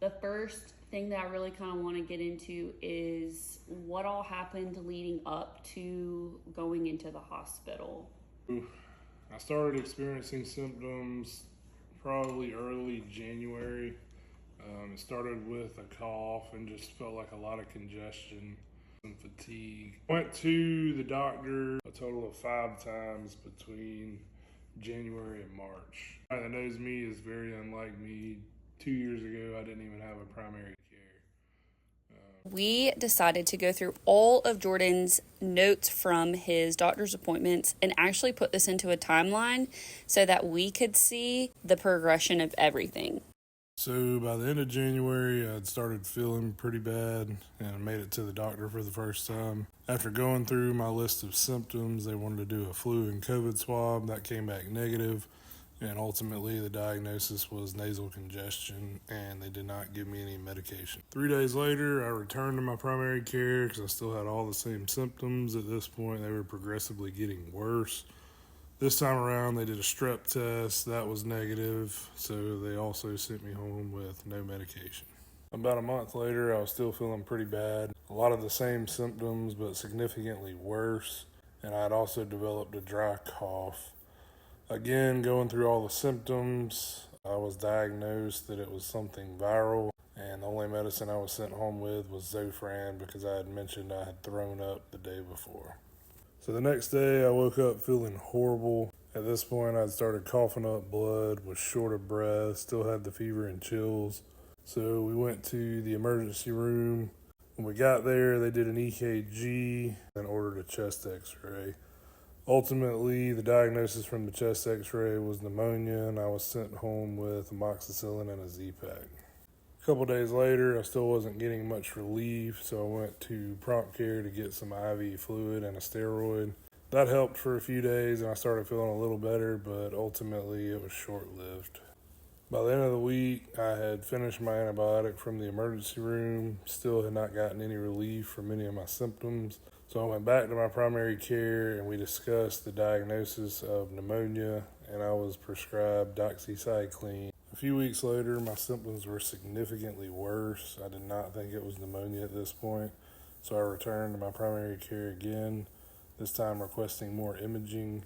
The first thing that I really kind of want to get into is what all happened leading up to going into the hospital. I started experiencing symptoms probably early January. It started with a cough and just felt like a lot of congestion and fatigue. Went to the doctor a total of 5 times between January and March. That knows me is very unlike me. 2 years ago, I didn't even have a primary care. We decided to go through all of Jordan's notes from his doctor's appointments and actually put this into a timeline so that we could see the progression of everything. So by the end of January, I'd started feeling pretty bad and made it to the doctor for the first time. After going through my list of symptoms, they wanted to do a flu and COVID swab. That came back negative, and ultimately the diagnosis was nasal congestion, and they did not give me any medication. 3 days later, I returned to my primary care because I still had all the same symptoms. At this point, they were progressively getting worse. This time around, they did a strep test. That was negative, so they also sent me home with no medication. About a month later, I was still feeling pretty bad. A lot of the same symptoms, but significantly worse. And I had also developed a dry cough. Again, going through all the symptoms, I was diagnosed that it was something viral. And the only medicine I was sent home with was Zofran because I had mentioned I had thrown up the day before. So the next day, I woke up feeling horrible. At this point, I'd started coughing up blood, was short of breath, still had the fever and chills. So we went to the emergency room. When we got there, they did an EKG and ordered a chest x-ray. Ultimately, the diagnosis from the chest x-ray was pneumonia, and I was sent home with amoxicillin and a Z-Pack. A couple days later, I still wasn't getting much relief, so I went to prompt care to get some IV fluid and a steroid. That helped for a few days, and I started feeling a little better, but ultimately it was short-lived. By the end of the week, I had finished my antibiotic from the emergency room, still had not gotten any relief from any of my symptoms. So I went back to my primary care, and we discussed the diagnosis of pneumonia, and I was prescribed doxycycline. A few weeks later, my symptoms were significantly worse. I did not think it was pneumonia at this point, so I returned to my primary care again, this time requesting more imaging.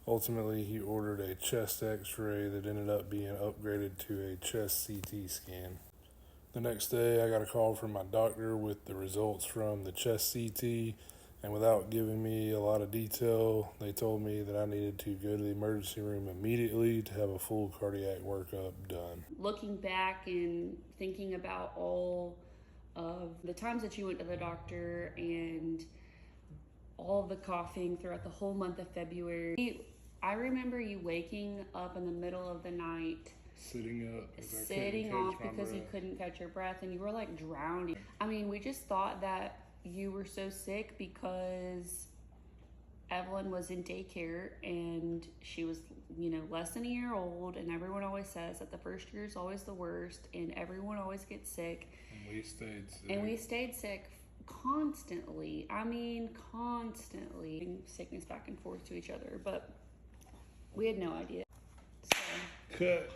Ultimately, he ordered a chest x-ray that ended up being upgraded to a chest CT scan. The next day, I got a call from my doctor with the results from the chest CT, and without giving me a lot of detail, they told me that I needed to go to the emergency room immediately to have a full cardiac workup done. Looking back and thinking about all of the times that you went to the doctor and all of the coughing throughout the whole month of February, I remember you waking up in the middle of the night, Sitting up, sitting off because you couldn't catch your breath, and you were like drowning. I mean, we just thought that you were so sick because Evelyn was in daycare and she was, less than a year old, and everyone always says that the first year is always the worst and everyone always gets sick. And we stayed sick. And we stayed sick constantly. I mean, constantly. Sickness back and forth to each other, but we had no idea. So. Cut.